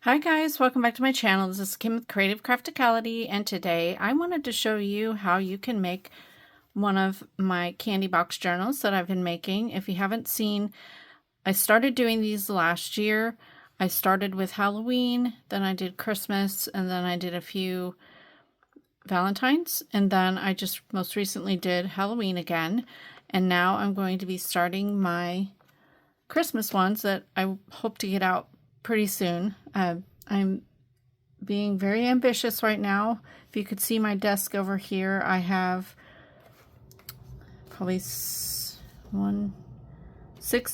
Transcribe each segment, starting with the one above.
Hi guys, welcome back to my channel. This is Kim with Creative Crafticality, and today I wanted to show you how you can make one of my candy box journals that I've been making. If you haven't seen, I started doing these last year. I started with Halloween, then I did Christmas, and then I did a few Valentine's, and then I just most recently did Halloween again, and now I'm going to be starting my Christmas ones that I hope to get out pretty soon. I'm being very ambitious right now. If you could see my desk over here, I have probably 6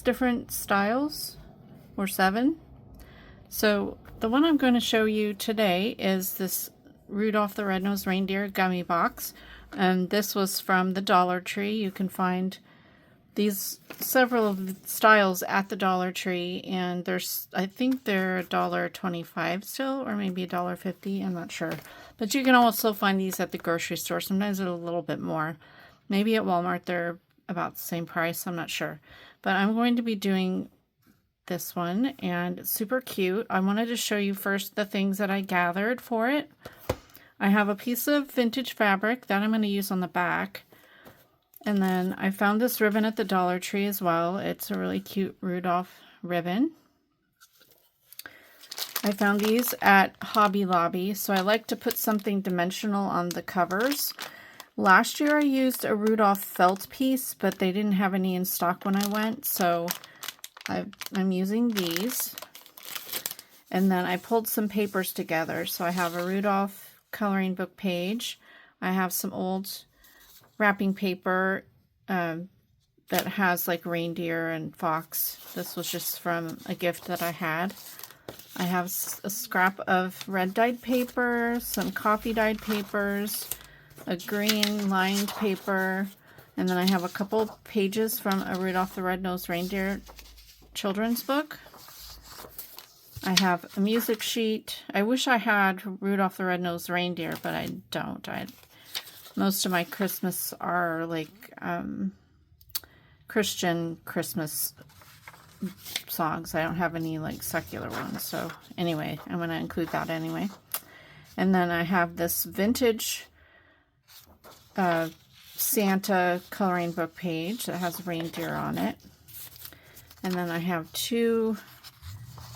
different styles, or 7. So the one I'm going to show you today is this Rudolph the Red-Nosed Reindeer gummy box. And this was from the Dollar Tree. You can find these several of the styles at the Dollar Tree, and I think they're $1.25 still, or maybe $1.50, I'm not sure. But you can also find these at the grocery store. Sometimes they're a little bit more. Maybe at Walmart they're about the same price, I'm not sure. But I'm going to be doing this one, and it's super cute. I wanted to show you first the things that I gathered for it. I have a piece of vintage fabric that I'm going to use on the back. And then I found this ribbon at the Dollar Tree as well. It's a really cute Rudolph ribbon. I found these at Hobby Lobby, so I like to put something dimensional on the covers. Last year I used a Rudolph felt piece, but they didn't have any in stock when I went, so I'm using these. And then I pulled some papers together. So I have a Rudolph coloring book page. I have some old wrapping paper that has like reindeer and fox. This was just from a gift that I had. I have a scrap of red dyed paper, some coffee dyed papers, a green lined paper, and then I have a couple pages from a Rudolph the Red-Nosed Reindeer children's book. I have a music sheet. I wish I had Rudolph the Red-Nosed Reindeer, but I don't. Most of my Christmas are like Christian Christmas songs. I don't have any like secular ones. So anyway, I'm going to include that anyway. And then I have this vintage Santa coloring book page that has reindeer on it. And then I have 2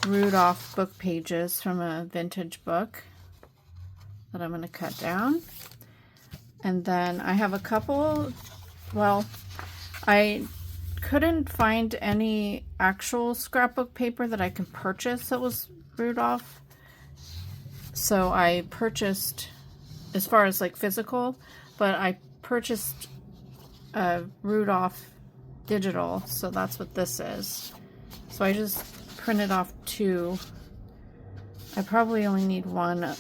Rudolph book pages from a vintage book that I'm going to cut down. And then I have a couple, well, I couldn't find any actual scrapbook paper that I can purchase that was Rudolph. So I purchased, as far as like physical, but I purchased a Rudolph digital, so that's what this is. So I just printed off 2. I probably only need 1. I'll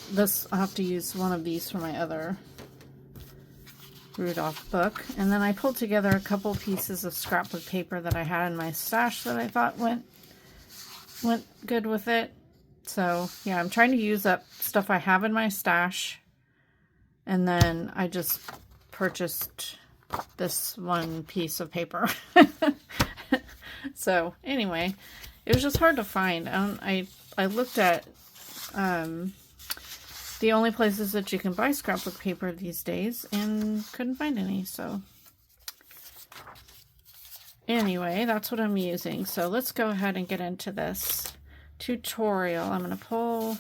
have to use one of these for my other Rudolph book. And then I pulled together a couple pieces of scrapbook paper that I had in my stash that I thought went good with it. So yeah, I'm trying to use up stuff I have in my stash, and then I just purchased this one piece of paper. So anyway, it was just hard to find. I looked at the only places that you can buy scrapbook paper these days and couldn't find any. So anyway, that's what I'm using. So let's go ahead and get into this tutorial. I'm going to pull,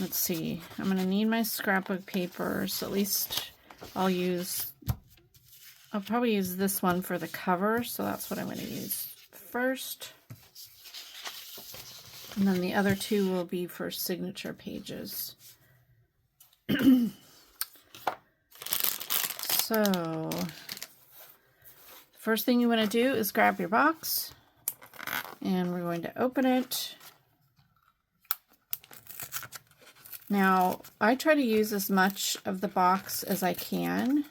let's see, I'm going to need my scrapbook paper. So at least I'll probably use this one for the cover. So that's what I'm going to use first. And then the other 2 will be for signature pages. So, first thing you want to do is grab your box, and we're going to open it. Now, I try to use as much of the box as I can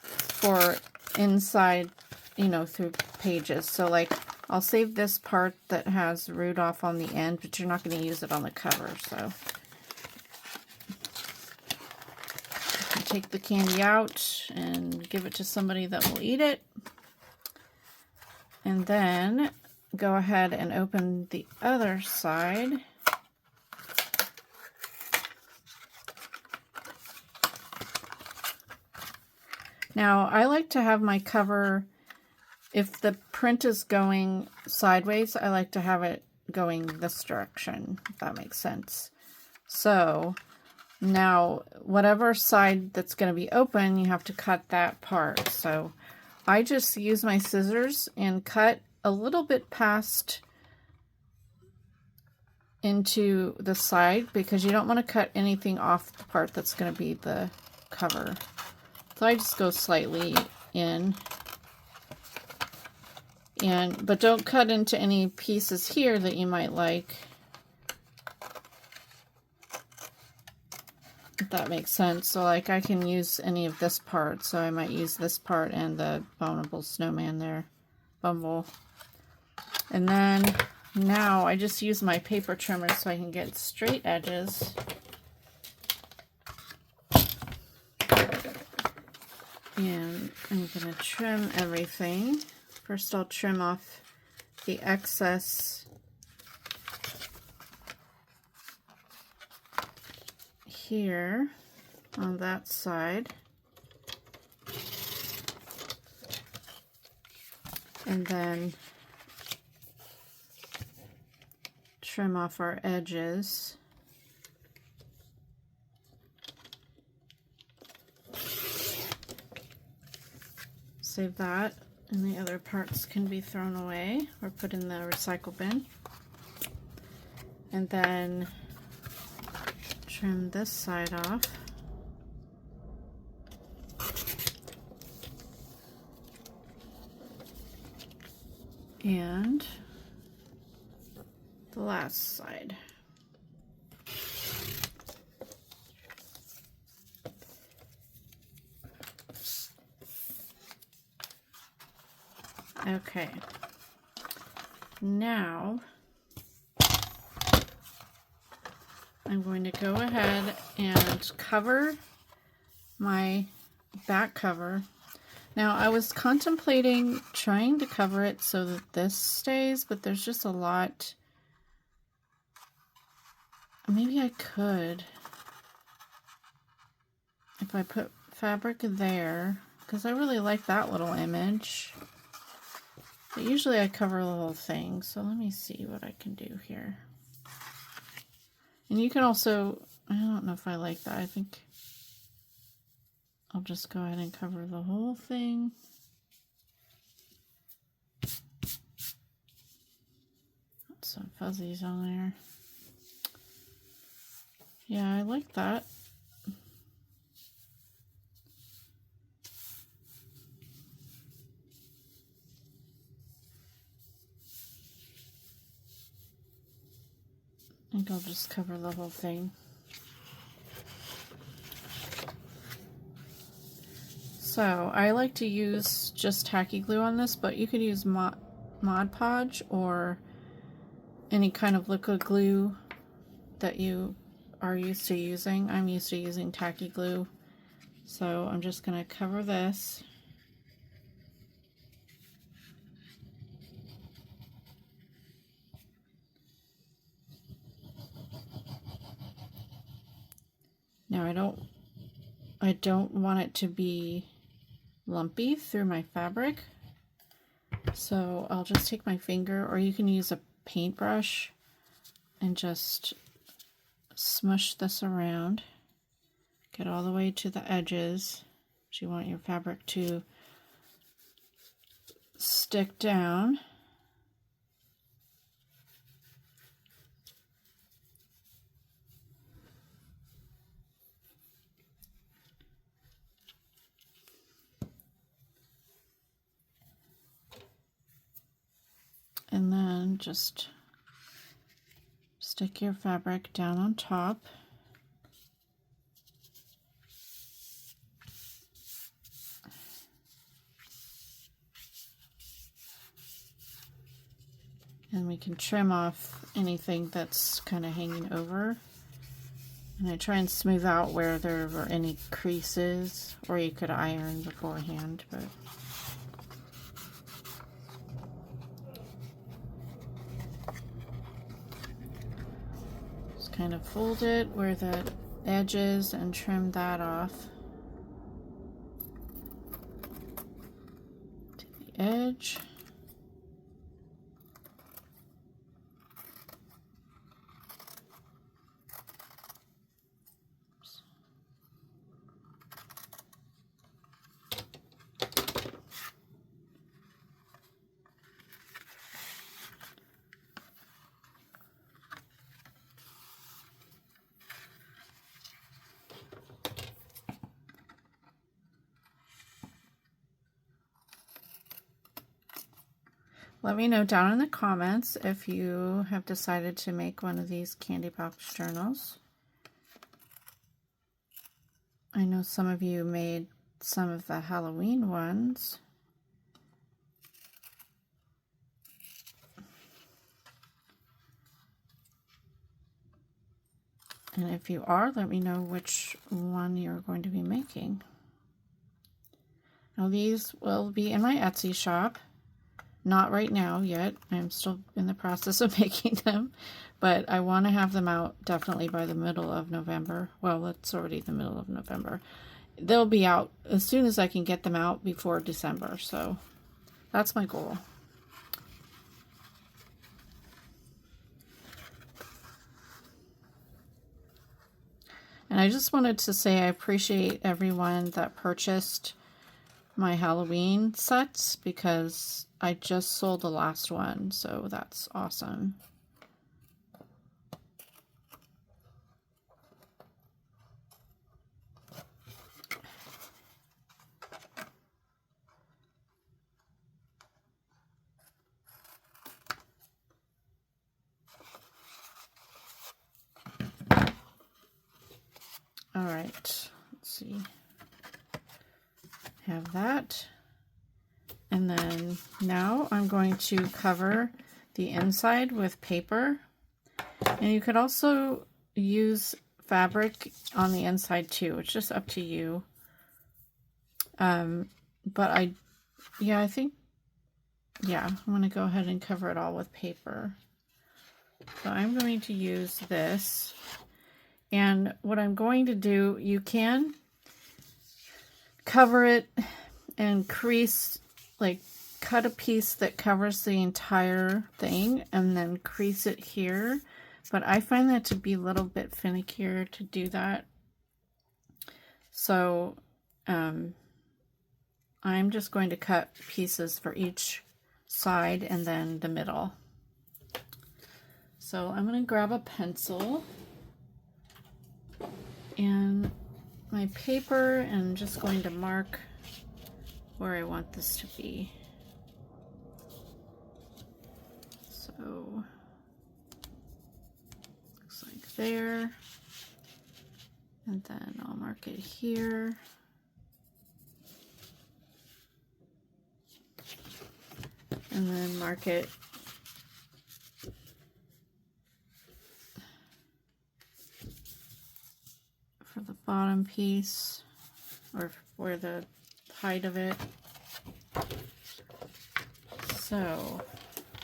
for inside, through pages. So like, I'll save this part that has Rudolph on the end, but you're not going to use it on the cover. So take the candy out and give it to somebody that will eat it. And then go ahead and open the other side. Now, I like to have my cover, if the print is going sideways, I like to have it going this direction, if that makes sense. So now, whatever side that's going to be open, you have to cut that part. So I just use my scissors and cut a little bit past into the side, because you don't want to cut anything off the part that's going to be the cover. So I just go slightly in, but don't cut into any pieces here that you might like, if that makes sense. So like I can use any of this part, so I might use this part and the abominable snowman there, Bumble. And then now I just use my paper trimmer so I can get straight edges. And I'm going to trim everything. First I'll trim off the excess here on that side. And then trim off our edges. Save that, and the other parts can be thrown away or put in the recycle bin. And then trim this side off. And the last side. Okay, now I'm going to go ahead and cover my back cover. Now I was contemplating trying to cover it so that this stays, but there's just a lot. Maybe I could, if I put fabric there, because I really like that little image. But usually I cover the whole thing, so let me see what I can do here. And you can also, I don't know if I like that. I think I'll just go ahead and cover the whole thing. Put some fuzzies on there. Yeah, I like that. I think I'll just cover the whole thing. So I like to use just tacky glue on this, but you could use Mod Podge or any kind of liquid glue that you are used to using. I'm used to using tacky glue. So I'm just going to cover this. Now I don't want it to be lumpy through my fabric. So I'll just take my finger, or you can use a paintbrush, and just smush this around. Get all the way to the edges. You want your fabric to stick down. And then just stick your fabric down on top. And we can trim off anything that's kind of hanging over. And I try and smooth out where there are any creases, or you could iron beforehand, but kind of fold it where the edge is and trim that off to the edge. Let me know down in the comments if you have decided to make one of these candy box journals. I know some of you made some of the Halloween ones. And if you are, let me know which one you're going to be making. Now these will be in my Etsy shop. Not right now yet. I'm still in the process of making them, but I want to have them out definitely by the middle of November. Well, it's already the middle of November. They'll be out as soon as I can get them out before December, so that's my goal. And I just wanted to say I appreciate everyone that purchased my Halloween sets because I just sold the last one, so that's awesome. All right, let's see. Have that. And then now I'm going to cover the inside with paper. And you could also use fabric on the inside too. It's just up to you. But I'm going to go ahead and cover it all with paper. So I'm going to use this. And what I'm going to do, you can cover it and crease, like cut a piece that covers the entire thing and then crease it here. But I find that to be a little bit finickier to do that. So I'm just going to cut pieces for each side and then the middle. So I'm going to grab a pencil and my paper and I'm just going to mark where I want this to be. So looks like there, and then I'll mark it here. And then mark it for the bottom piece, or for the height of it. So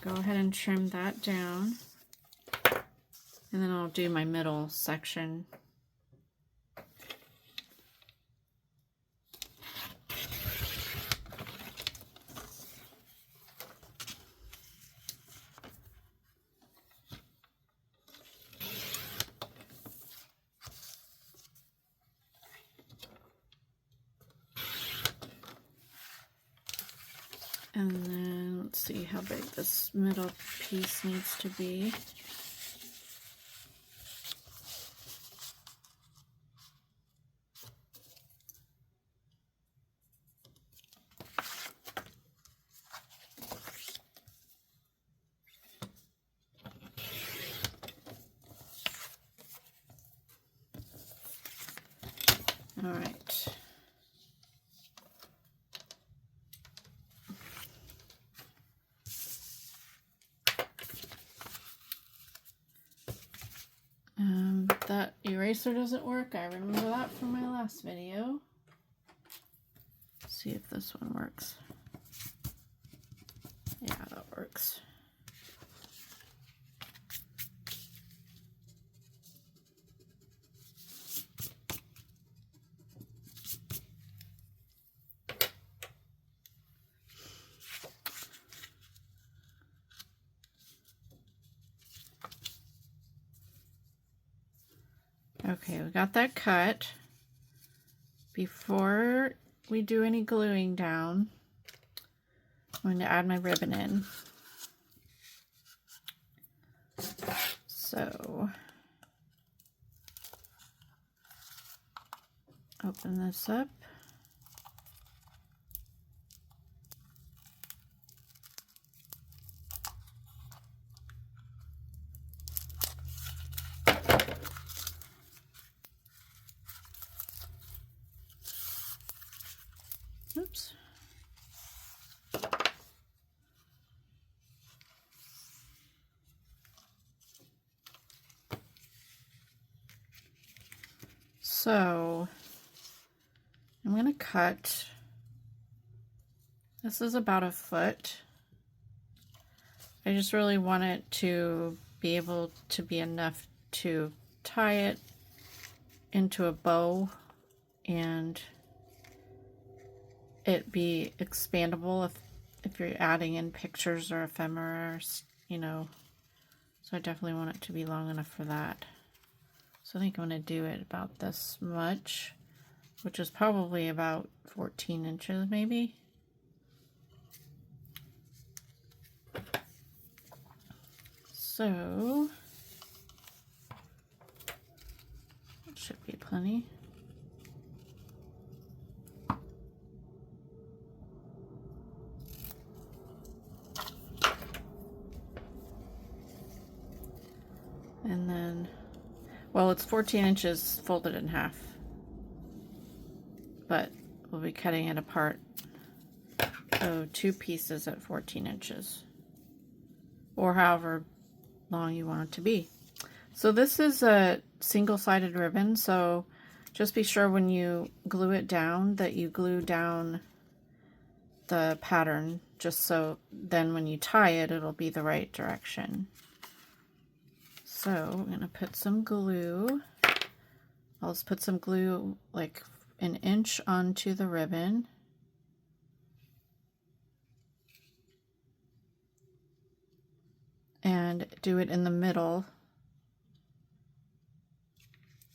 go ahead and trim that down, and then I'll do my middle section. And then let's see how big this middle piece needs to be. All right. That eraser doesn't work. I remember that from my last video. Let's see if this one works. Yeah, that works. Okay, we got that cut. Before we do any gluing down, I'm going to add my ribbon in. So, open this up. Oops. So, I'm going to cut, this is about 1 foot. I just really want it to be able to be enough to tie it into a bow and it be expandable if you're adding in pictures or ephemera, you know. So I definitely want it to be long enough for that. So I think I'm going to do it about this much, which is probably about 14 inches maybe. So it should be plenty. And then, well, it's 14 inches folded in half, but we'll be cutting it apart. So 2 pieces at 14 inches, or however long you want it to be. So this is a single-sided ribbon, so just be sure when you glue it down that you glue down the pattern, just so then when you tie it, it'll be the right direction. So I'm going to put some glue. I'll just put some glue like 1 inch onto the ribbon. And do it in the middle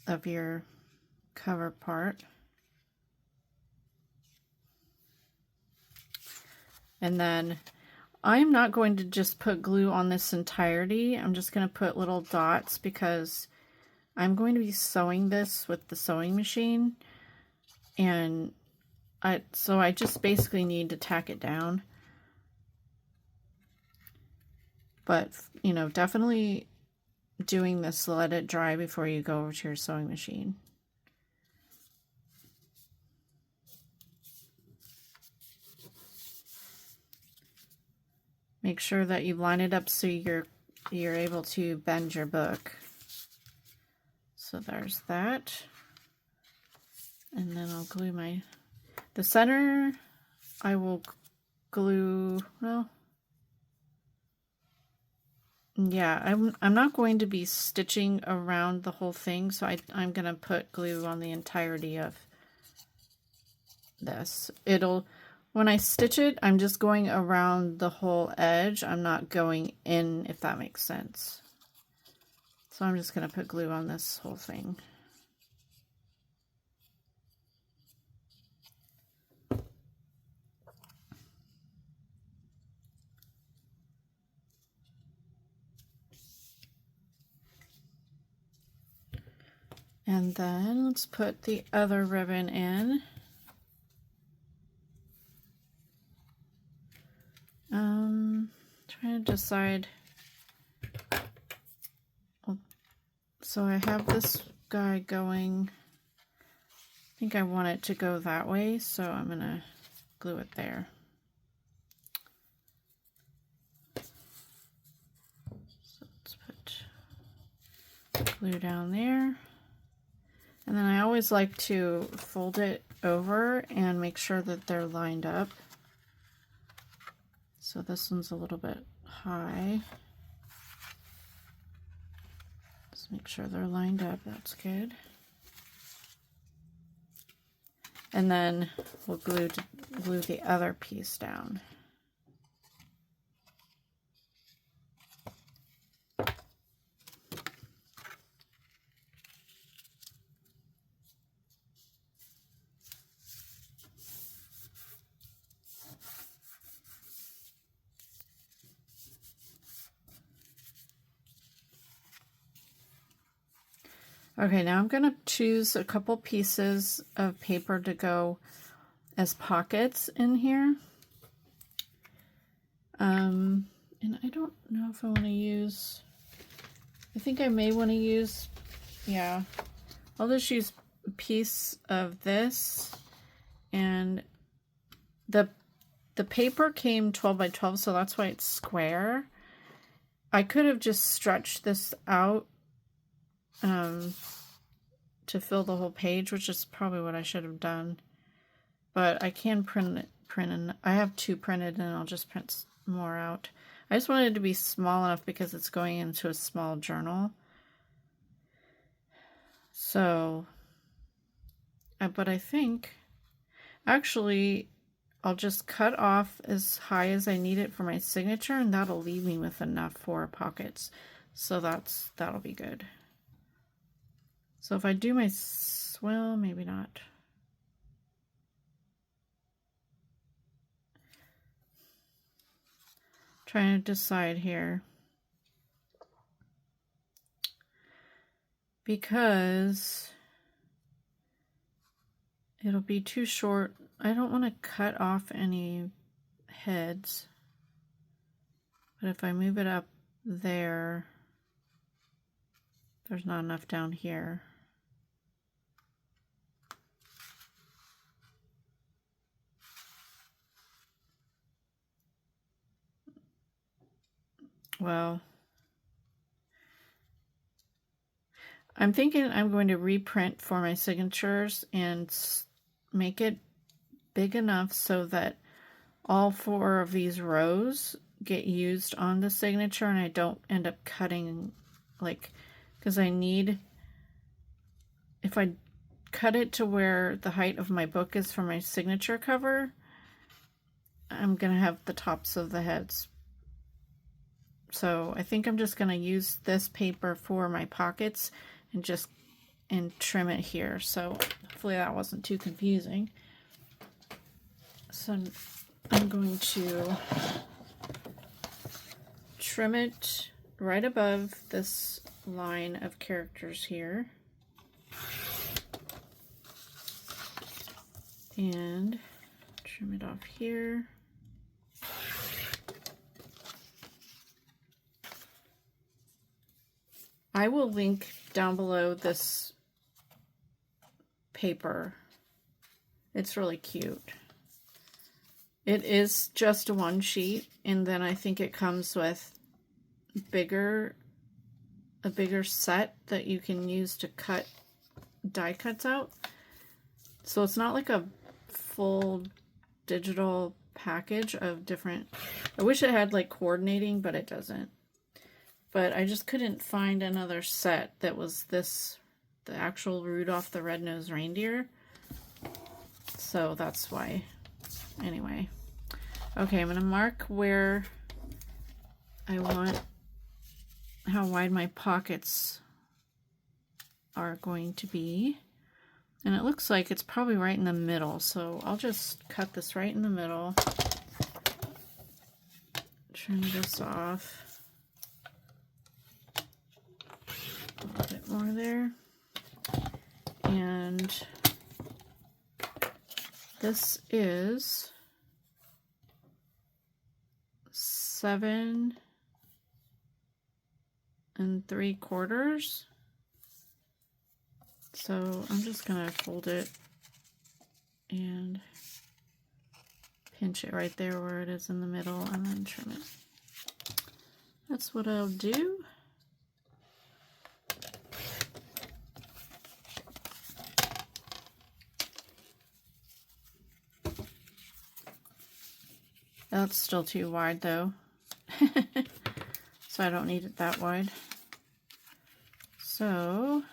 of your cover part. And then I'm not going to just put glue on this entirety. I'm just going to put little dots because I'm going to be sewing this with the sewing machine. And so I just basically need to tack it down. But, you know, definitely doing this, let it dry before you go over to your sewing machine. Make sure that you line it up so you're able to bend your book. So there's that. And then I'll glue the center, I will glue, well, yeah, I'm not going to be stitching around the whole thing, so I'm going to put glue on the entirety of this. When I stitch it, I'm just going around the whole edge. I'm not going in, if that makes sense. So I'm just going to put glue on this whole thing. And then let's put the other ribbon in. Trying to decide. So I have this guy going, I think I want it to go that way, so I'm going to glue it there. So let's put glue down there. And then I always like to fold it over and make sure that they're lined up. So this one's a little bit high. Just make sure they're lined up, that's good. And then we'll glue the other piece down. Okay, now I'm going to choose a couple pieces of paper to go as pockets in here. And I don't know if I want to use, I think I may want to use, yeah, I'll just use a piece of this, and the paper came 12 by 12, so that's why it's square. I could have just stretched this out to fill the whole page, which is probably what I should have done. But I can print, and I have 2 printed, and I'll just print more out. I just wanted it to be small enough because it's going into a small journal. So, but I think, actually, I'll just cut off as high as I need it for my signature, and that'll leave me with enough for pockets. So that'll be good. So if I do my, well, maybe not. Trying to decide here. Because it'll be too short. I don't want to cut off any heads. But if I move it up there, there's not enough down here. Well, I'm thinking I'm going to reprint for my signatures and make it big enough so that all 4 of these rows get used on the signature, and I don't end up cutting, like, because I need, if I cut it to where the height of my book is for my signature cover, I'm gonna have the tops of the heads. So I think I'm just gonna use this paper for my pockets and trim it here. So hopefully that wasn't too confusing. So I'm going to trim it right above this line of characters here. And trim it off here. I will link down below this paper. It's really cute. It is just 1 sheet, and then I think it comes with a bigger set that you can use to cut die cuts out. So it's not like a full digital package of different, I wish it had like coordinating, but it doesn't. But I just couldn't find another set that was this, the actual Rudolph the Red-Nosed Reindeer. So that's why. Anyway. Okay, I'm going to mark where I want, how wide my pockets are going to be. And it looks like it's probably right in the middle. So I'll just cut this right in the middle. Trim this off. A little bit more there. And this is 7 3/4. So I'm just gonna fold it and pinch it right there where it is in the middle and then trim it. That's what I'll do. That's still too wide though. So I don't need it that wide. So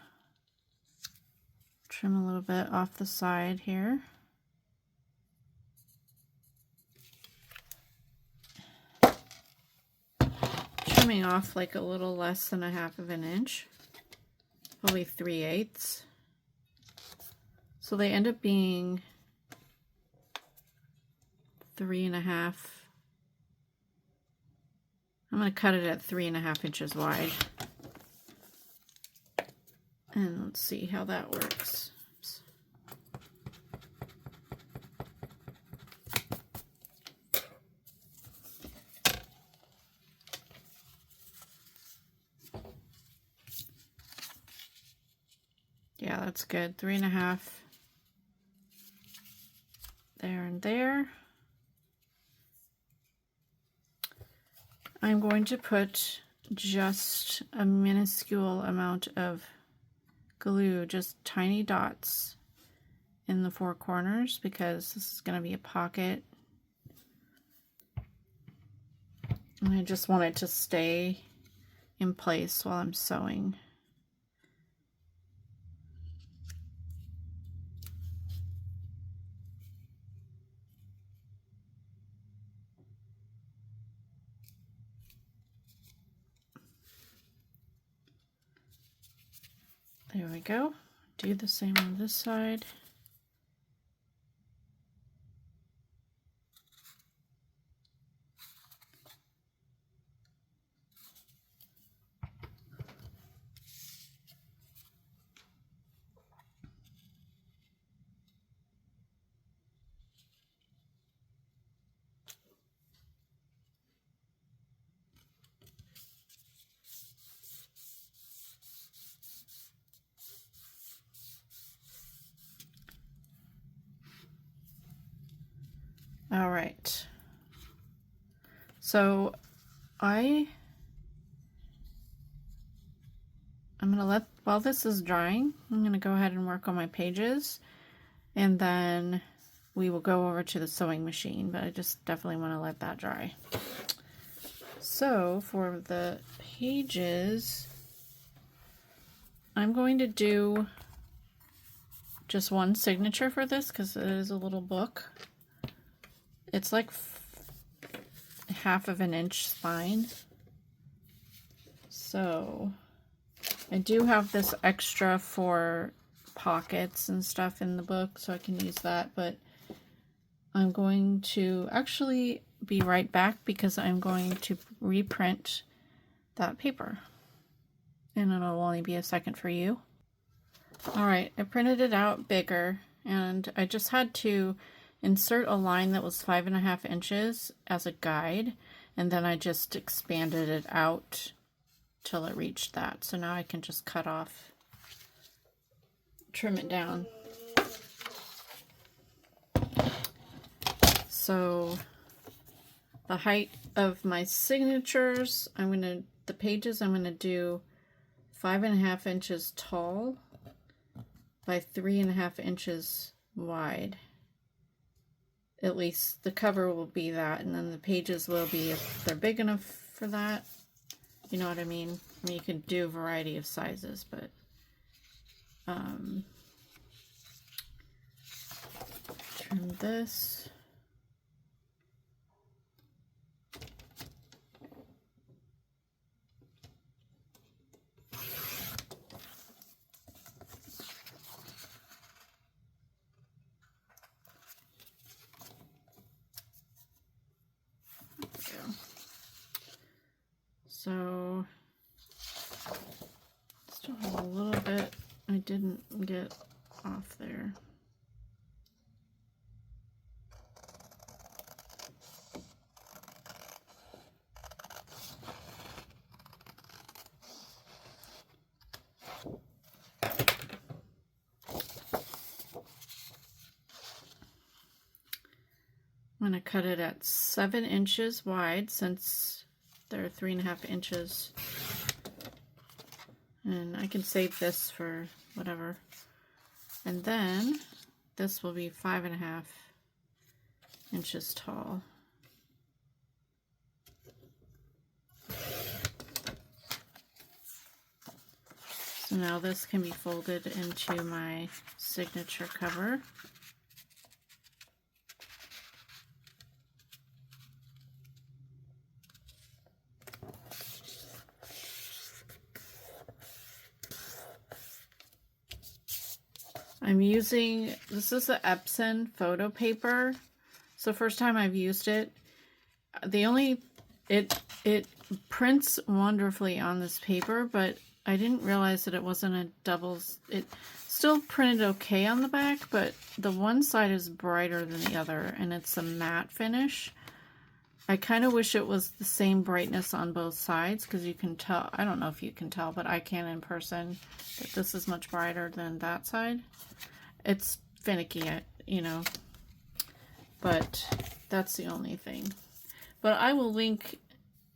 trim a little bit off the side here. Trimming off like a little less than 1/2 inch, probably 3/8. So they end up being 3.5. I'm going to cut it at 3.5 inches wide. And let's see how that works. Oops. Yeah, that's good. 3.5 there and there. I'm going to put just a minuscule amount of glue, just tiny dots in the 4 corners, because this is going to be a pocket. And I just want it to stay in place while I'm sewing. There we go. Do the same on this side. All right. So I'm gonna let, while this is drying, I'm gonna go ahead and work on my pages, and then we will go over to the sewing machine, but I just definitely want to let that dry. So for the pages, I'm going to do just one signature for this because it is a little book. It's like 1/2 of an inch spine. So I do have this extra for pockets and stuff in the book, so I can use that, but I'm going to actually be right back because I'm going to reprint that paper, and it'll only be a second for you. All right, I printed it out bigger, and I just had to insert a line that was 5.5 inches as a guide, and then I just expanded it out till it reached that. So now I can just cut off, trim it down. So the height of my signatures, the pages I'm gonna do 5.5 inches tall by 3.5 inches wide. At least the cover will be that, and then the pages will be, if they're big enough for that. You know what I mean? I mean, you can do a variety of sizes, but trim this. So still have a little bit I didn't get off there. I'm going to cut it at 7 inches wide since they're 3.5 inches. And I can save this for whatever. And then this will be 5.5 inches tall. So now this can be folded into my signature cover. I'm using, this is the Epson photo paper. So first time I've used it. It prints wonderfully on this paper, but I didn't realize that it wasn't a doubles. It still printed okay on the back, but the one side is brighter than the other, and it's a matte finish. I kind of wish it was the same brightness on both sides, because you can tell, I don't know if you can tell, but I can in person, that this is much brighter than that side. It's finicky, you know, but that's the only thing. But I will link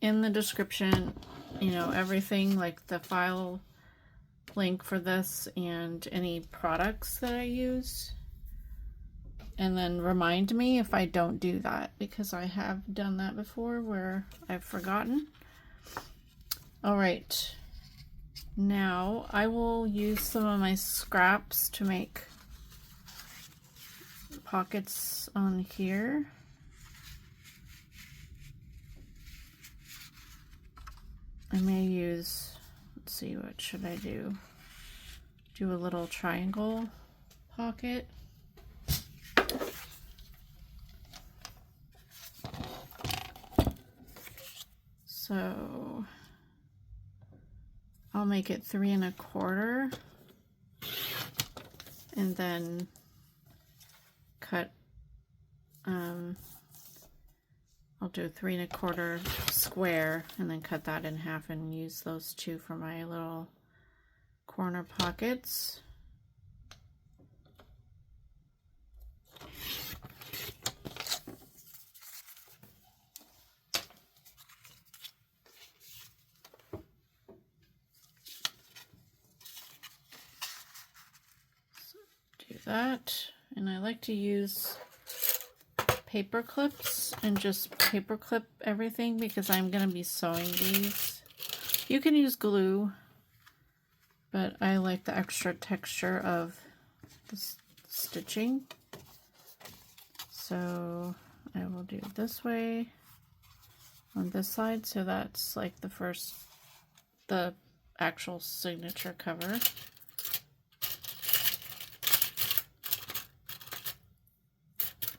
in the description, you know, everything, like the file link for this and any products that I use. And then remind me if I don't do that, because I have done that before where I've forgotten. All right, now I will use some of my scraps to make pockets on here. I may use, let's see, what should I do? Do a little triangle pocket. So I'll make it 3 1/4 and then cut, I'll do 3 1/4 square and then cut that in half and use those two for my little corner pockets. Do that, and I like to use paper clips and just paper clip everything because I'm going to be sewing these. You can use glue, but I like the extra texture of the stitching. So I will do it this way on this side, so that's like the actual signature cover.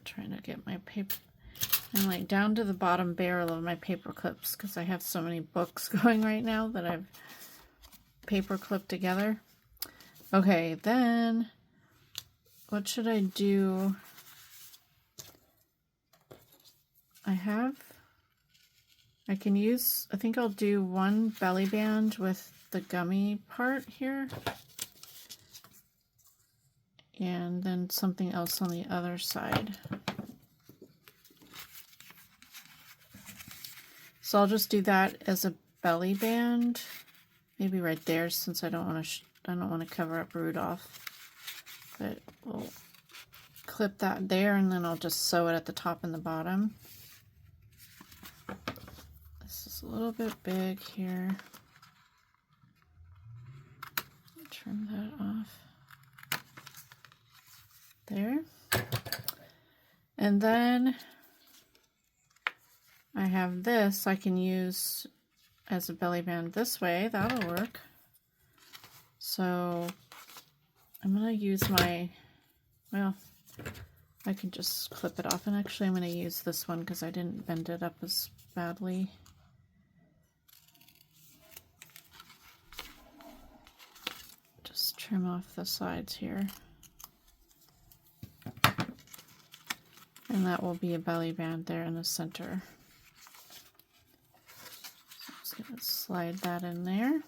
Trying to get my paper, and like down to the bottom barrel of my paper clips, because I have so many books going right now that I've paper clipped together. Okay, then what should I do? I can use, I think I'll do one belly band with the gummy part here, and then something else on the other side. So I'll just do that as a belly band, maybe right there, since I don't want to cover up Rudolph. But we'll clip that there, and then I'll just sew it at the top and the bottom. This is a little bit big here. Trim that off. There. And then I have this I can use as a belly band this way. That'll work. So I'm going to use my, well, I can just clip it off. And actually I'm going to use this one because I didn't bend it up as badly. Just trim off the sides here. And that will be a belly band there in the center. So I'm just going to slide that in there.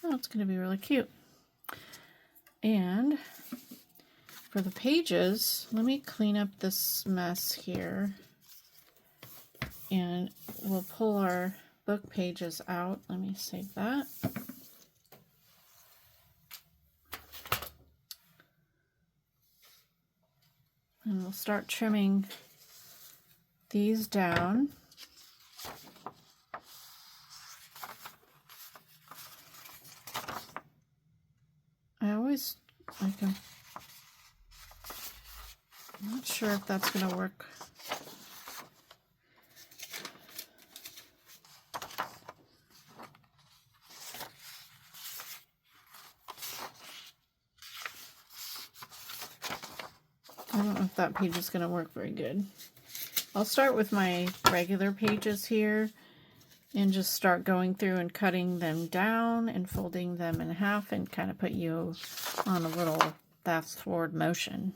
Oh, it's going to be really cute. And for the pages, let me clean up this mess here. And we'll pull our book pages out. Let me save that. And we'll start trimming these down. I always like them. I'm not sure if that's going to work. I don't know if that page is going to work very good. I'll start with my regular pages here, And just start going through and cutting them down and folding them in half and kind of put you on a little fast forward motion.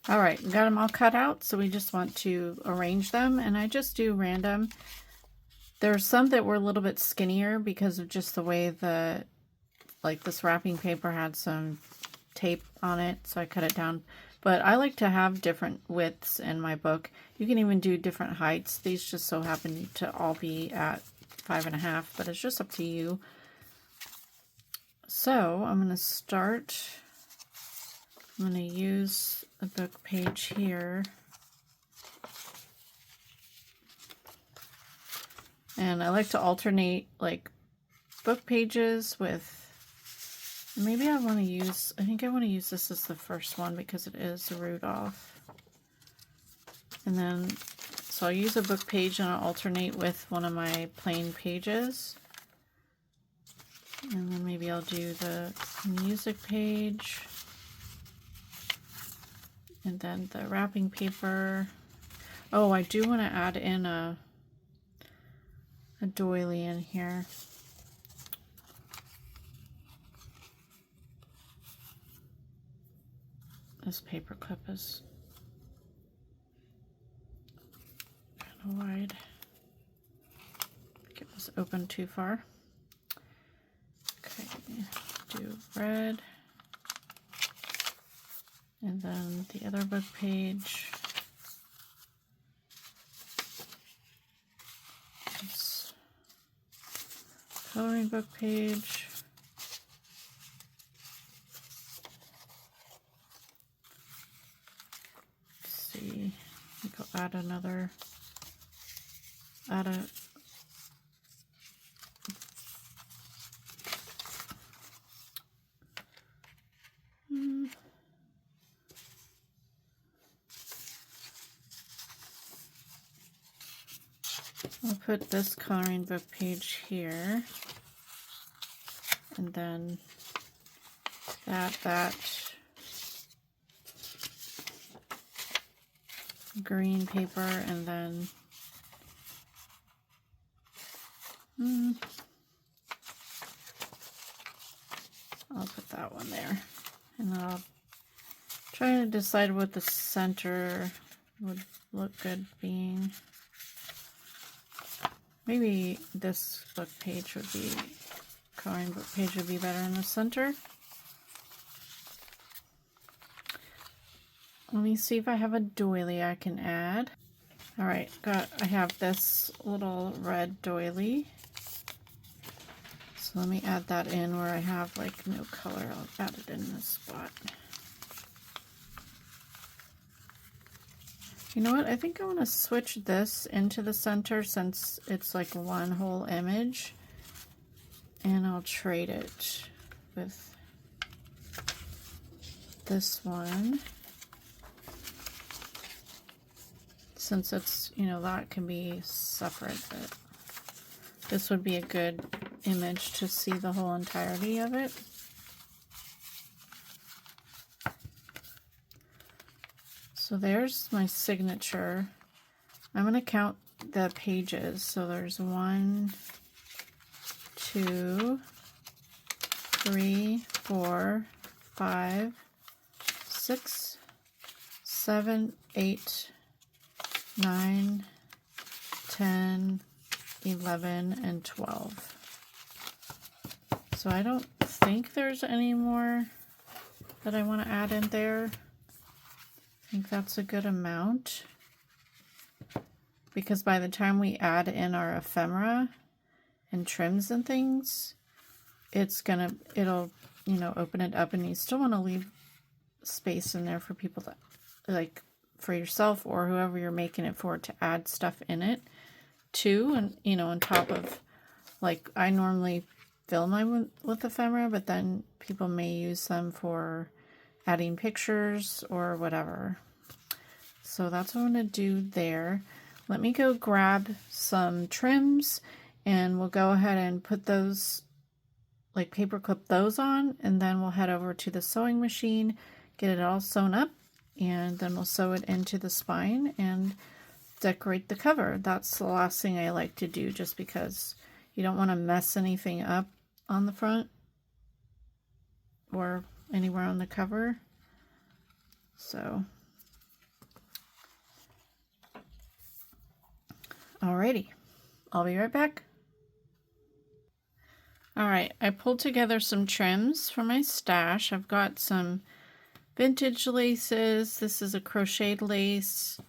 All right, got them all cut out, so we just want to arrange them, and I just do random. There's some that were a little bit skinnier because of just the way the, like this wrapping paper had some tape on it, so I cut it down. But I like to have different widths in my book. You can even do different heights. These just so happen to all be at 5.5, but it's just up to you. So I'm going to start. I'm going to use a book page here. And I like to alternate like book pages with, maybe I want to use, I think I want to use this as the first one because it is Rudolph. And then, so I'll use a book page and I'll alternate with one of my plain pages. And then maybe I'll do the music page. And then the wrapping paper. Oh, I do want to add in a doily in here. This paper clip is kind of wide. It was open too far. Okay, do red. And then the other book page. coloring book page. Let's see, I think I'll add another, I'll put this coloring book page here, and then that green paper, and then I'll put that one there, and then I'll try to decide what the center would look good being. Maybe this book page would be, coloring book page would be better in the center. Let me see if I have a doily I can add. All right, I have this little red doily. So let me add that in where I have like no color. I'll add it in this spot. You know what? I think I want to switch this into the center since it's like one whole image. And I'll trade it with this one. Since it's, you know, that can be separate, but this would be a good image to see the whole entirety of it. So there's my signature. I'm going to count the pages. So there's 1, 2, 3, 4, 5, 6, 7, 8, 9, 10, 11, and 12. So I don't think there's any more that I want to add in there. I think that's a good amount, because by the time we add in our ephemera and trims and things, it'll, you know, open it up, and you still want to leave space in there for people to, like, for yourself or whoever you're making it for, to add stuff in it too. And, you know, on top of, like, I normally fill mine with ephemera, but then people may use them for adding pictures or whatever. So that's what I'm going to do there. Let me go grab some trims, and we'll go ahead and put those, like, paper clip those on, and then we'll head over to the sewing machine, get it all sewn up, and then we'll sew it into the spine and decorate the cover. That's the last thing I like to do, just because you don't want to mess anything up on the front or anywhere on the cover. So, alrighty, I'll be right back. Alright, I pulled together some trims for my stash. I've got some vintage laces. This is a crocheted lace,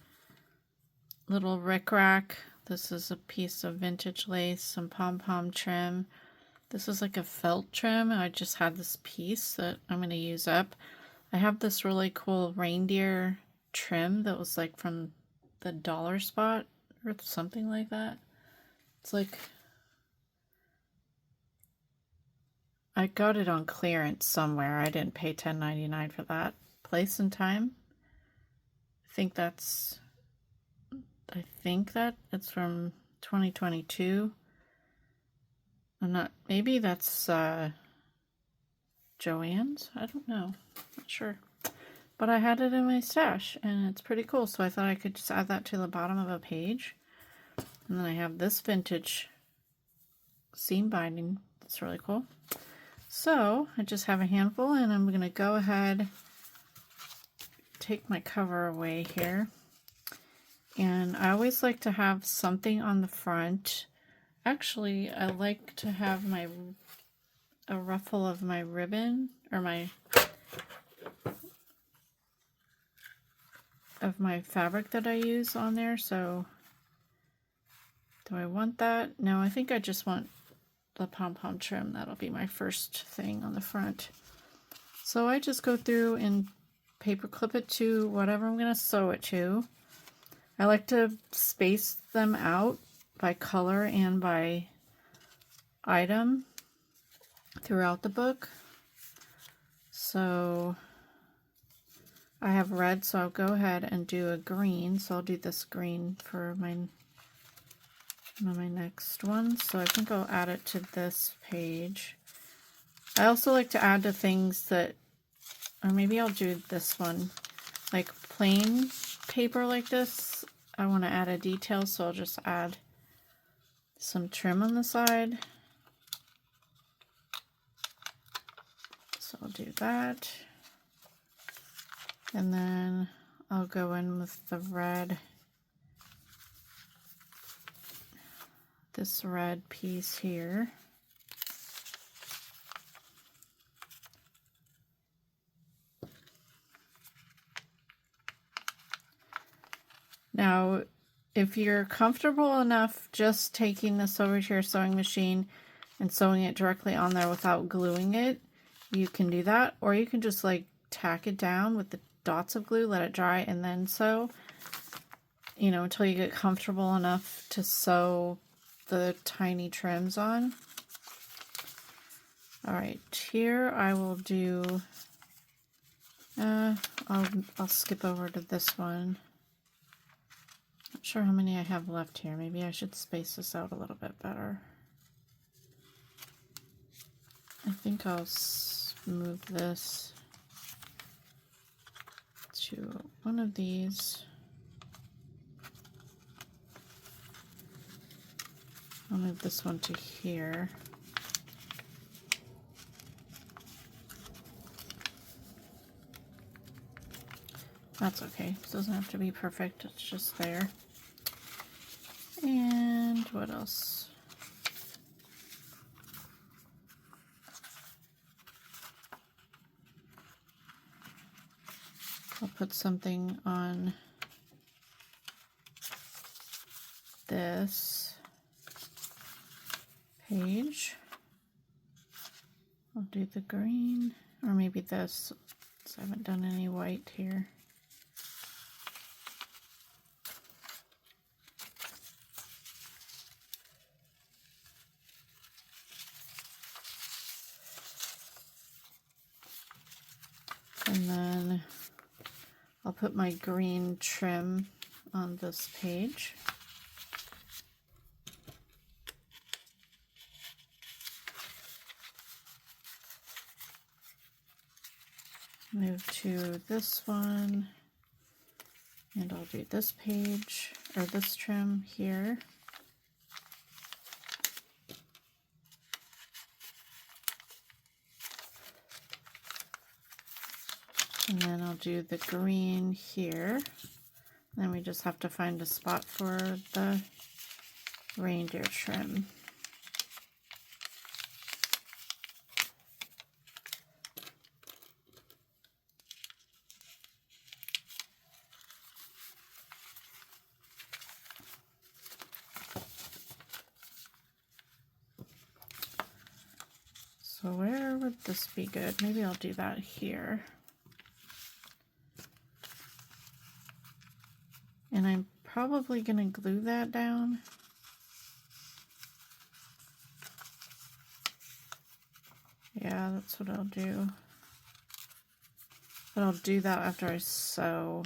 little rickrack. This is a piece of vintage lace, some pom-pom trim. This is like a felt trim. I just had this piece that I'm going to use up. I have this really cool reindeer trim that was like from the dollar spot or something like that. It's like, I got it on clearance somewhere. I didn't pay $10.99 for that. Place and Time. I think that it's from 2022. I'm not, maybe that's Joann's? I don't know. Not sure. But I had it in my stash, and it's pretty cool, so I thought I could just add that to the bottom of a page. And then I have this vintage seam binding. That's really cool. So I just have a handful, and I'm going to go ahead, take my cover away here. And I always like to have something on the front. Actually, I like to have a ruffle of my ribbon, or my fabric that I use on there. So do I want that? No, I think I just want the pom-pom trim. That'll be my first thing on the front. So I just go through and paper clip it to whatever I'm going to sew it to. I like to space them out by color and by item throughout the book. So I have red, so I'll go ahead and do a green. So I'll do this green for my next one. So I think I'll add it to this page. I also like to add to things that, or maybe I'll do this one, like plain paper like this. I want to add a detail, so I'll just add some trim on the side. So I'll do that. And then I'll go in with the red, this red piece here. Now, if you're comfortable enough just taking this over to your sewing machine and sewing it directly on there without gluing it, you can do that. Or you can just like tack it down with the dots of glue, let it dry, and then sew, you know, until you get comfortable enough to sew the tiny trims on. All right, here I will do, I'll skip over to this one. Not sure how many I have left here. Maybe I should space this out a little bit better. I think I'll move this to one of these. I'll move this one to here. That's okay. It doesn't have to be perfect. It's just there. And what else? I'll put something on this page. I'll do the green, or maybe this, since I haven't done any white here. And then I'll put my green trim on this page. Move to this one, and I'll do this page, or this trim here. And then I'll do the green here. Then we just have to find a spot for the reindeer trim. So where would this be good? Maybe I'll do that here. And I'm probably going to glue that down. Yeah, that's what I'll do. But I'll do that after I sew.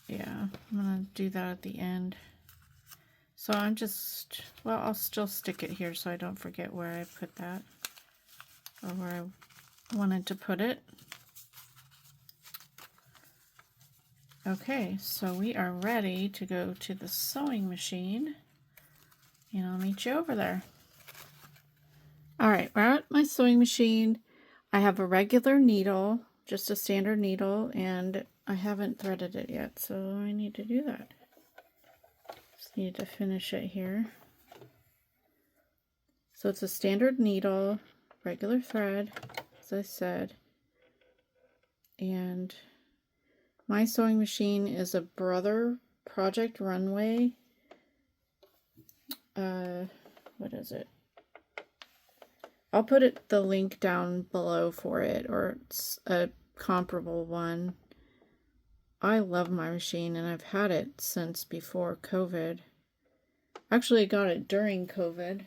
Yeah, I'm going to do that at the end. So I'm just, well, I'll still stick it here so I don't forget where I put that, or where I wanted to put it. Okay, so we are ready to go to the sewing machine, and I'll meet you over there. All right, we're at my sewing machine. I have a regular needle, just a standard needle, and I haven't threaded it yet, so I need to do that. Just need to finish it here. So it's a standard needle, regular thread, as I said, and my sewing machine is a Brother Project Runway, what is it? I'll put the link down below for it, or it's a comparable one. I love my machine, and I've had it since before COVID. Actually, I got it during COVID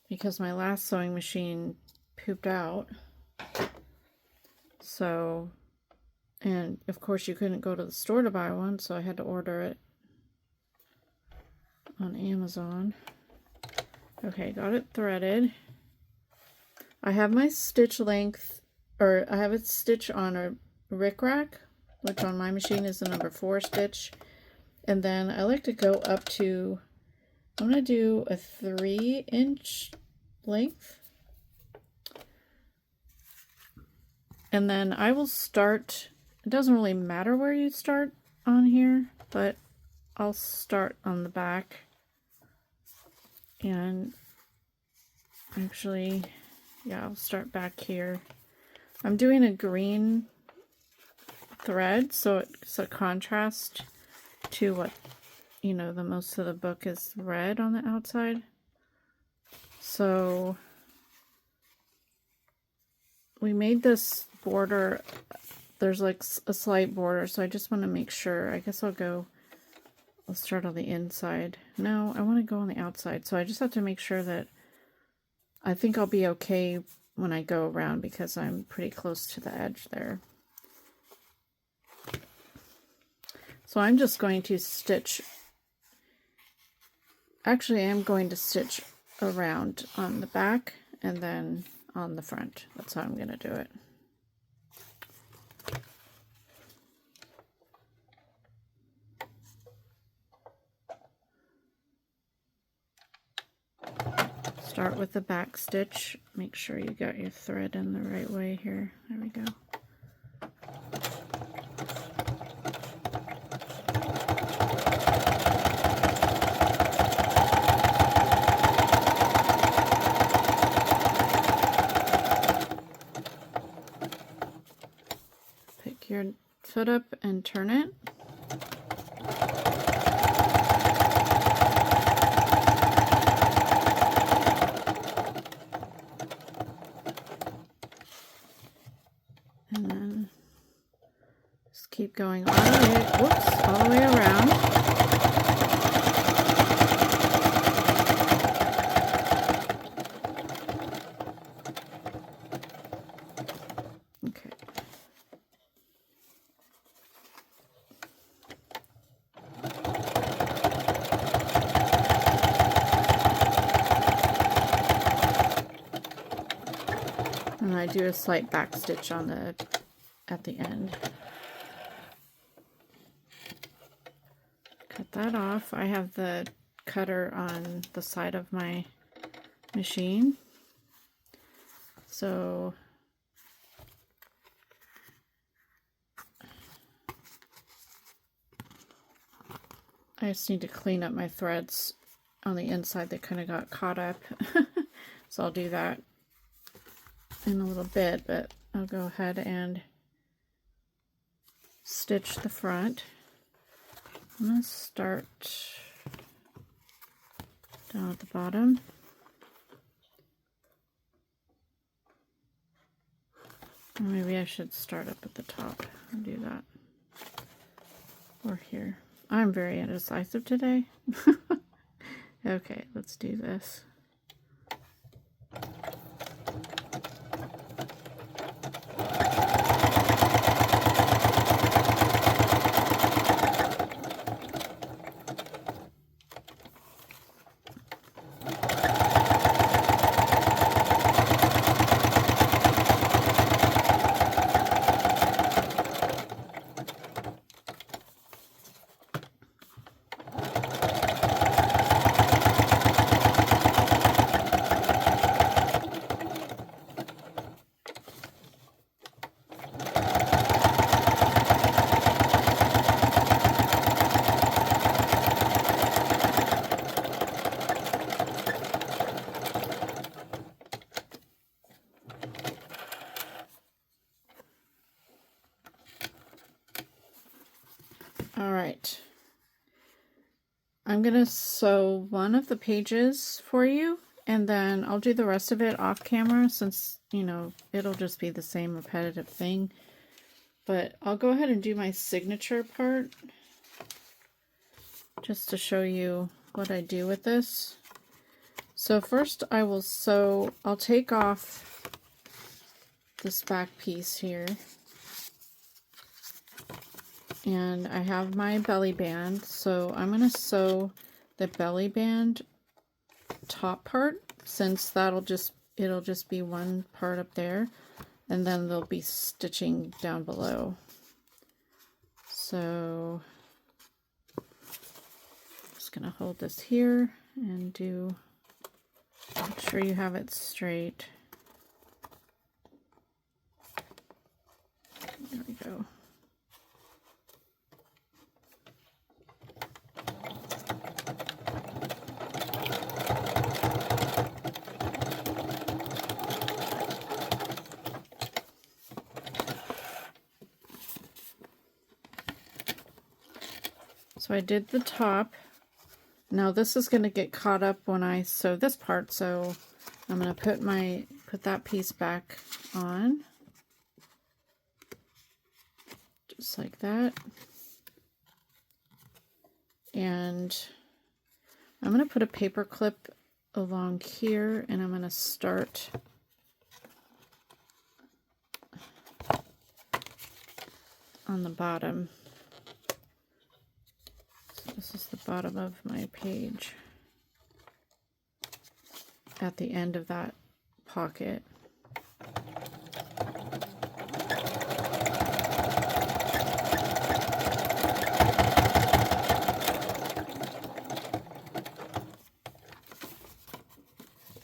because my last sewing machine pooped out. So, and of course you couldn't go to the store to buy one, so I had to order it on Amazon. Okay, got it threaded. I have my stitch length, or I have it stitch on a rickrack, which on my machine is the number 4 stitch. And then I like to go up to, I'm going to do a 3-inch length. And then I will start, it doesn't really matter where you start on here, but I'll start on the back. And actually, yeah, I'll start back here. I'm doing a green thread, so it's a contrast to what, you know, the most of the book is red on the outside. So we made this border, there's like a slight border, so I just want to make sure. I guess I'll start on the inside. No, I want to go on the outside, so I just have to make sure that I think I'll be okay when I go around because I'm pretty close to the edge there. So I'm just going to stitch, actually I'm going to stitch around on the back and then on the front. That's how I'm going to do it. Start with the back stitch. Make sure you got your thread in the right way here. There we go. Pick your foot up and turn it. And then just keep going all the way, whoops, all the way around. Okay. And I do a slight back stitch on at the end. Cut that off. I have the cutter on the side of my machine. So I just need to clean up my threads on the inside that kind of got caught up. So I'll do that in a little bit, but I'll go ahead and stitch the front. I'm going to start down at the bottom. Or maybe I should start up at the top and do that. Or here. I'm very indecisive today. Okay, let's do this. All right. I'm going to sew one of the pages for you, and then I'll do the rest of it off camera since, you know, it'll just be the same repetitive thing. But I'll go ahead and do my signature part just to show you what I do with this. So first I will sew, I'll take off this back piece here. And I have my belly band, so I'm going to sew the belly band top part, since it'll just be one part up there, and then there'll be stitching down below. So I'm just going to hold this here and make sure you have it straight. There we go. So I did the top. Now this is going to get caught up when I sew this part, so I'm going to put that piece back on. Just like that. And I'm going to put a paper clip along here, and I'm going to start on the bottom. So this is the bottom of my page at the end of that pocket.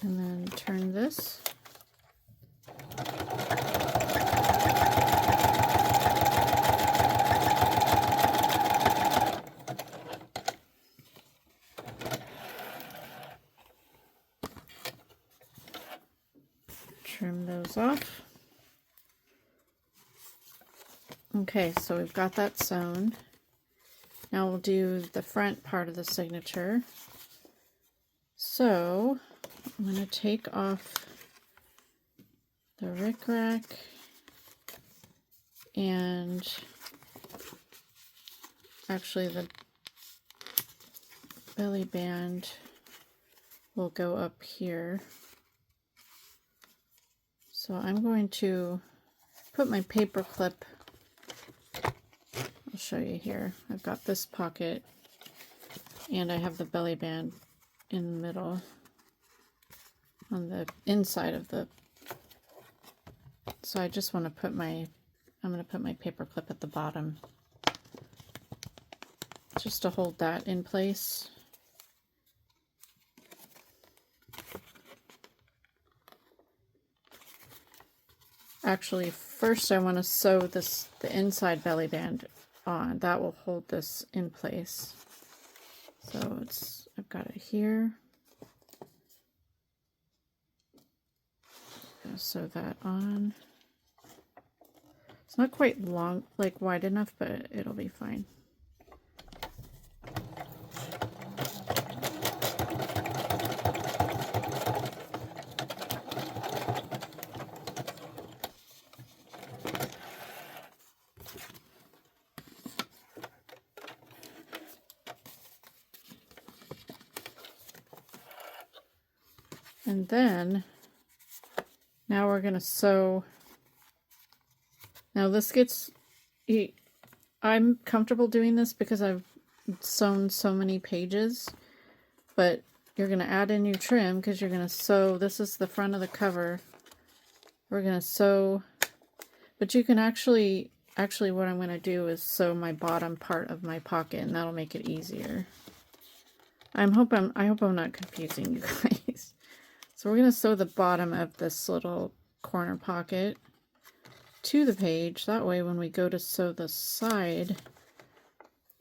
And then turn this. Trim those off. Okay, so we've got that sewn. Now we'll do the front part of the signature. So I'm going to take off the rickrack and actually the belly band will go up here. So I'm going to put my paper clip, I'll show you here. I've got this pocket and I have the belly band in the middle on the inside of the, so I just want to put I'm going to put my paper clip at the bottom just to hold that in place. Actually, first I want to sew the inside belly band on. That will hold this in place. So I've got it here. Gonna sew that on. It's not quite long, like wide enough, but it'll be fine. And then, now we're going to sew. Now this gets, I'm comfortable doing this because I've sewn so many pages, but you're going to add in your trim because you're going to sew, this is the front of the cover. We're going to sew, but you can actually what I'm going to do is sew my bottom part of my pocket, and that'll make it easier. I hope I'm not confusing you guys. So we're going to sew the bottom of this little corner pocket to the page. That way when we go to sew the side,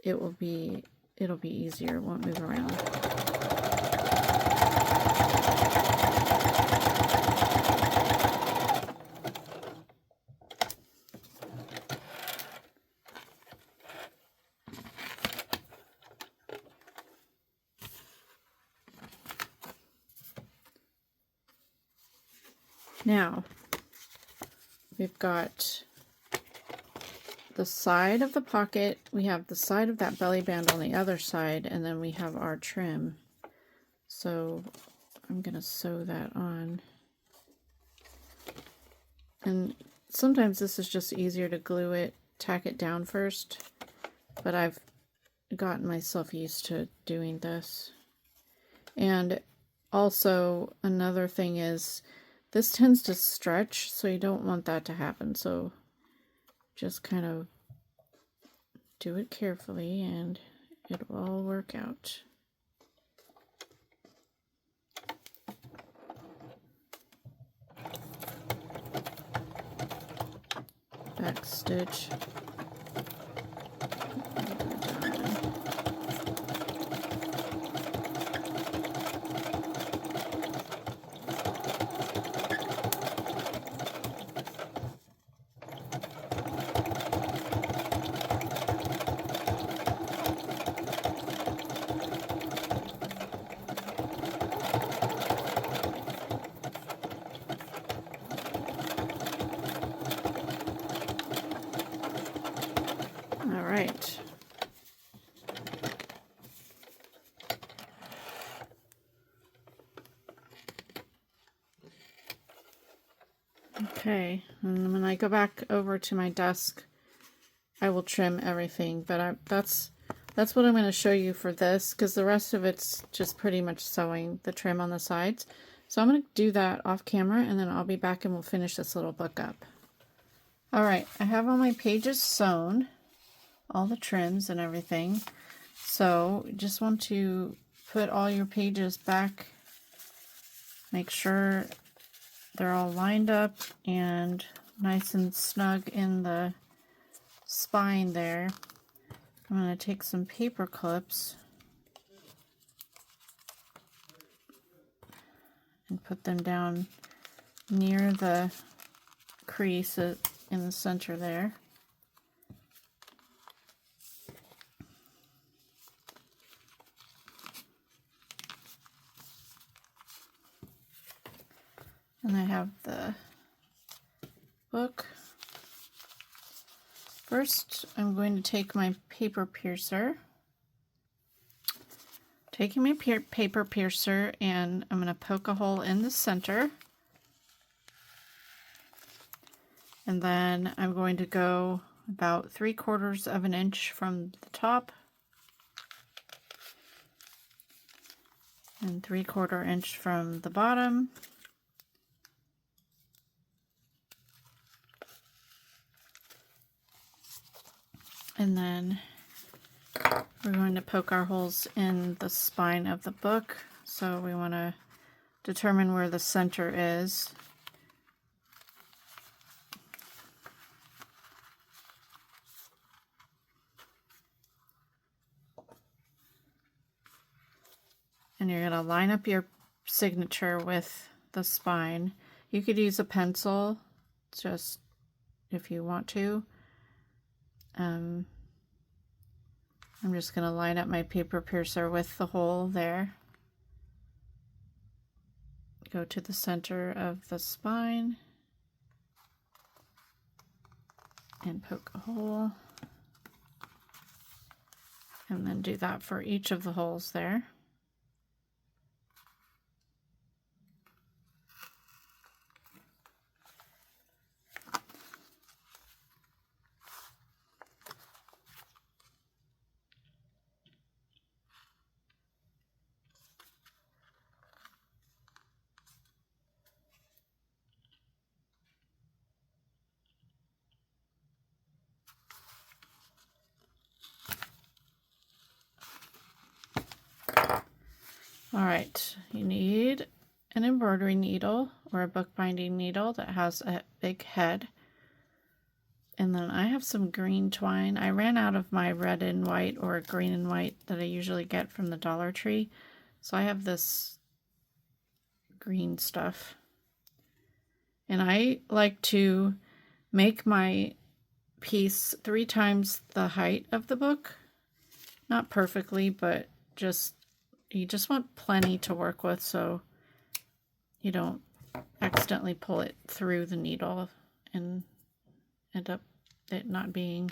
it'll be easier. It won't move around. Now, we've got the side of the pocket, we have the side of that belly band on the other side, and then we have our trim. So I'm going to sew that on. And sometimes this is just easier to glue it, tack it down first, but I've gotten myself used to doing this. And also another thing is this tends to stretch, so you don't want that to happen. So just kind of do it carefully and it will all work out. Back stitch. All right. Okay, and when I go back over to my desk, I will trim everything, but that's what I'm going to show you for this, because the rest of it's just pretty much sewing the trim on the sides. So I'm going to do that off camera, and then I'll be back and we'll finish this little book up. All right, I have all my pages sewn, all the trims and everything. So you just want to put all your pages back, make sure they're all lined up and nice and snug in the spine there. I'm going to take some paper clips and put them down near the crease in the center there. And I have the book. First, I'm going to take my paper piercer. Taking my paper piercer, and I'm going to poke a hole in the center. And then I'm going to go about 3/4 of an inch from the top and 3/4 inch from the bottom. And then we're going to poke our holes in the spine of the book. So we want to determine where the center is. And you're going to line up your signature with the spine. You could use a pencil, just if you want to. I'm just going to line up my paper piercer with the hole there. Go to the center of the spine and poke a hole. And then do that for each of the holes there. All right, you need an embroidery needle or a bookbinding needle that has a big head. And then I have some green twine. I ran out of my red and white or green and white that I usually get from the Dollar Tree. So I have this green stuff. And I like to make my piece 3 times the height of the book. Not perfectly, but you just want plenty to work with so you don't accidentally pull it through the needle and end up it not being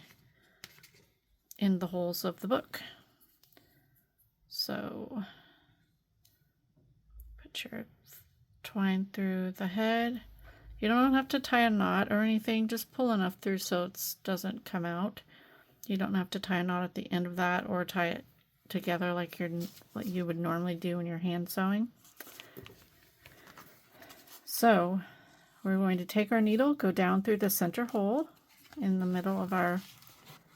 in the holes of the book. So put your twine through the head. You don't have to tie a knot or anything, just pull enough through so it doesn't come out. You don't have to tie a knot at the end of that or tie it together like you would normally do when you're hand sewing. So we're going to take our needle, go down through the center hole in the middle of our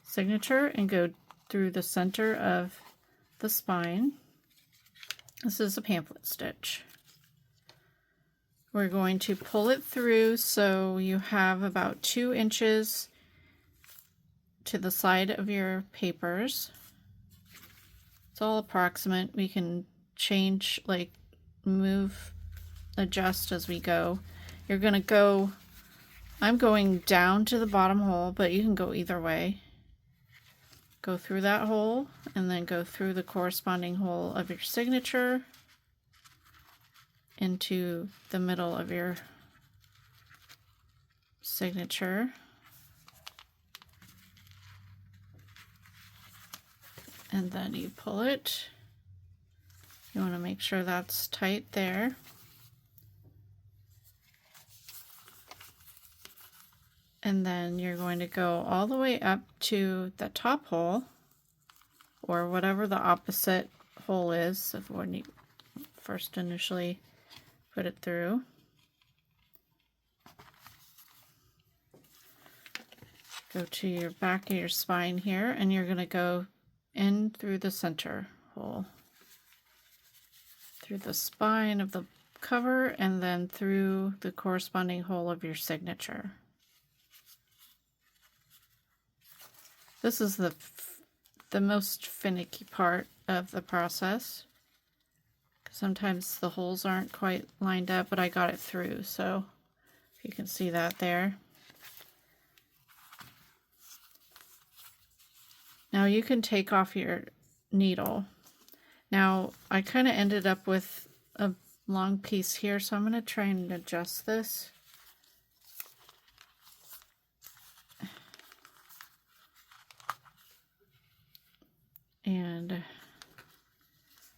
signature and go through the center of the spine. This is a pamphlet stitch. We're going to pull it through so you have about 2 inches to the side of your papers. It's all approximate. We can change, like move, adjust as we go. You're going to go, I'm going down to the bottom hole, but you can go either way. Go through that hole and then go through the corresponding hole of your signature into the middle of your signature. And then you pull it. You want to make sure that's tight there. And then you're going to go all the way up to the top hole, or whatever the opposite hole is of when you first initially put it through. Go to your back of your spine here, and you're going to go in through the center hole, through the spine of the cover, and then through the corresponding hole of your signature. This is the most finicky part of the process. Sometimes the holes aren't quite lined up, but I got it through, so you can see that there. Now you can take off your needle. Now I kind of ended up with a long piece here, so I'm going to try and adjust this. And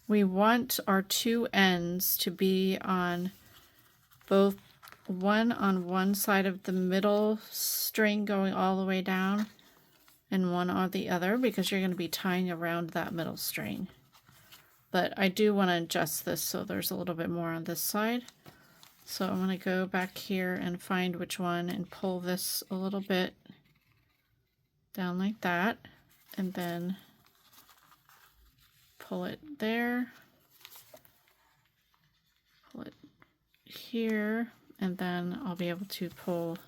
we want our 2 ends to be on both, one on one side of the middle string going all the way down, and one on the other, because you're going to be tying around that middle string. But I do want to adjust this so there's a little bit more on this side. So I'm going to go back here and find which one and pull this a little bit down like that, and then pull it there, pull it here, and then I'll be able to pull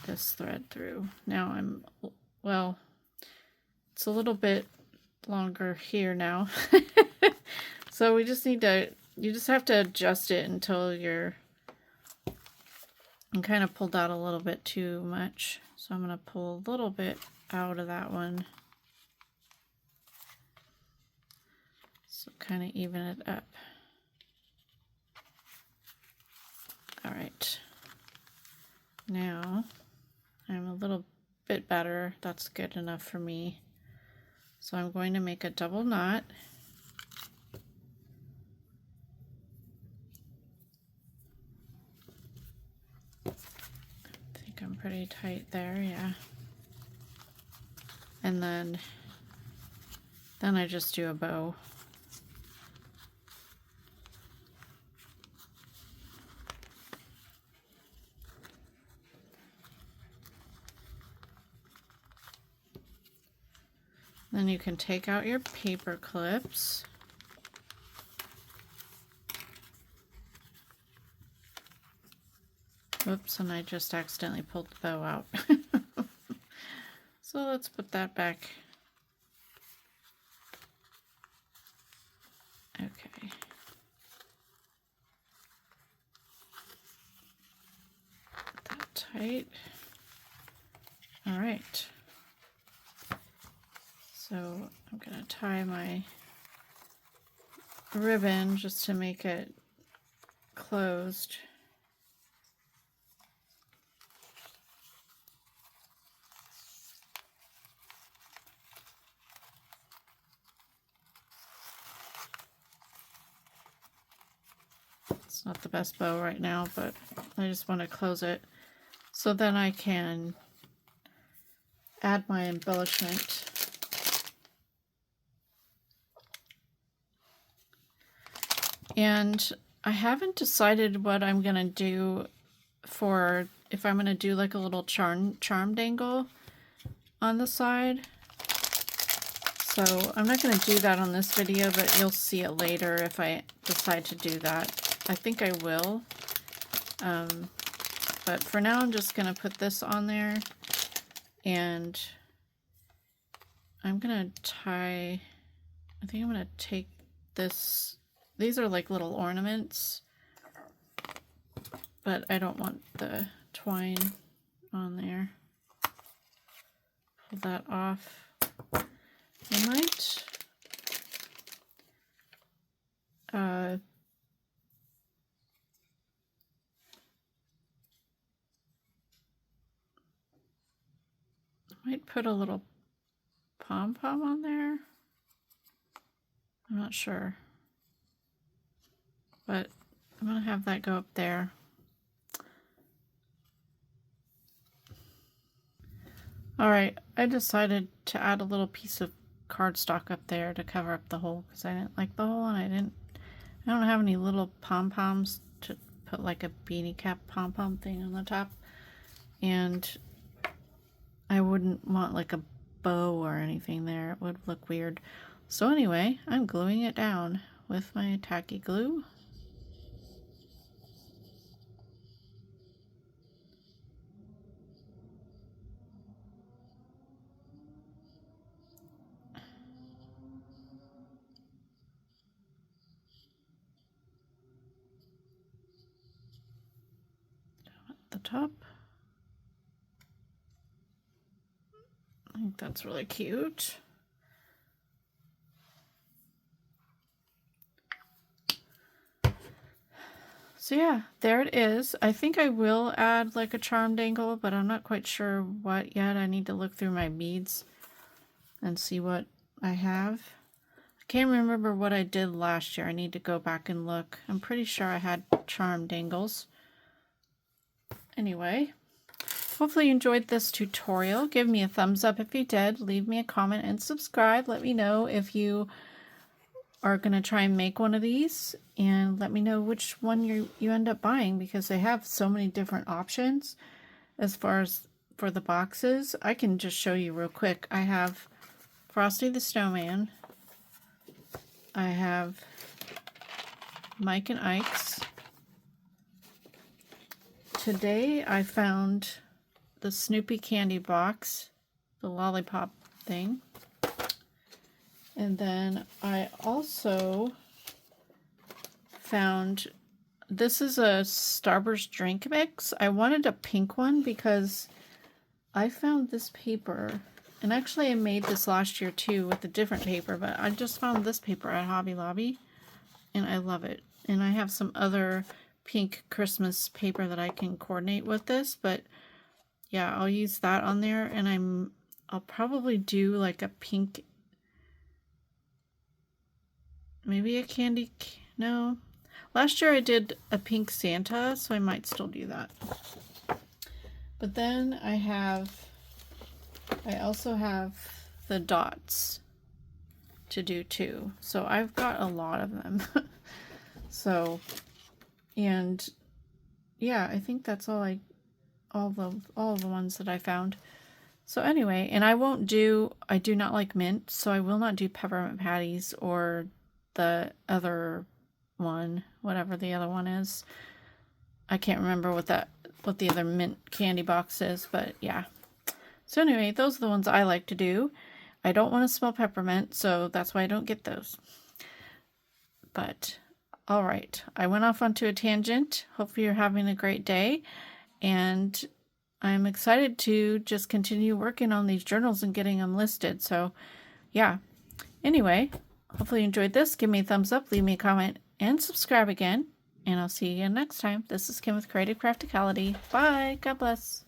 this thread through. Now well, it's a little bit longer here now. So we just need to, you just have to adjust it until you're kind of pulled out a little bit too much. So I'm going to pull a little bit out of that one. So kind of even it up. All right. Now I'm a little bit better. That's good enough for me. So I'm going to make a double knot. I think I'm pretty tight there, yeah. And then I just do a bow. Then you can take out your paper clips. Whoops, and I just accidentally pulled the bow out. So let's put that back. Okay. Put that tight. All right. So I'm going to tie my ribbon just to make it closed. It's not the best bow right now, but I just want to close it so then I can add my embellishment. And I haven't decided what I'm going to do for, if I'm going to do like a little charm dangle on the side. So I'm not going to do that on this video, but you'll see it later if I decide to do that. I think I will. But for now, I'm just going to put this on there. And I'm going to tie, I think I'm going to take this. These are like little ornaments, but I don't want the twine on there. Pull that off. I might put a little pom-pom on there. I'm not sure. But I'm going to have that go up there. Alright, I decided to add a little piece of cardstock up there to cover up the hole because I didn't like the hole and I don't have any little pom-poms to put like a beanie cap pom-pom thing on the top. And I wouldn't want like a bow or anything there. It would look weird. So anyway, I'm gluing it down with my tacky glue. The top. I think that's really cute. So yeah, there it is. I think I will add like a charm dangle, but I'm not quite sure what yet. I need to look through my beads and see what I have. I can't remember what I did last year. I need to go back and look. I'm pretty sure I had charm dangles. Anyway, hopefully you enjoyed this tutorial. Give me a thumbs up if you did. Leave me a comment and subscribe. Let me know if you are going to try and make one of these, and let me know which one you end up buying, because they have so many different options as far as for the boxes. I can just show you real quick. I have Frosty the Snowman. I have Mike and Ike's. Today I found the Snoopy candy box, the lollipop thing. And then I also found, this is a Starburst drink mix. I wanted a pink one because I found this paper, and actually I made this last year too with a different paper, but I just found this paper at Hobby Lobby and I love it. And I have some other pink Christmas paper that I can coordinate with this, but yeah, I'll use that on there. And I'll probably do like a pink, maybe a candy, no. Last year I did a pink Santa, so I might still do that. But then I also have the dots to do too. So I've got a lot of them. So, and yeah, I think that's all all the ones that I found. So anyway, and I do not like mint, so I will not do peppermint patties or the other one, whatever the other one is. I can't remember what the other mint candy box is, but yeah. So anyway, those are the ones I like to do. I don't want to smell peppermint, so that's why I don't get those. But all right, I went off onto a tangent. Hopefully you're having a great day, and I'm excited to just continue working on these journals and getting them listed. So yeah, anyway, hopefully you enjoyed this. Give me a thumbs up, leave me a comment, and subscribe again. And I'll see you again next time. This is Kim with Creative Crafticality. Bye. God bless.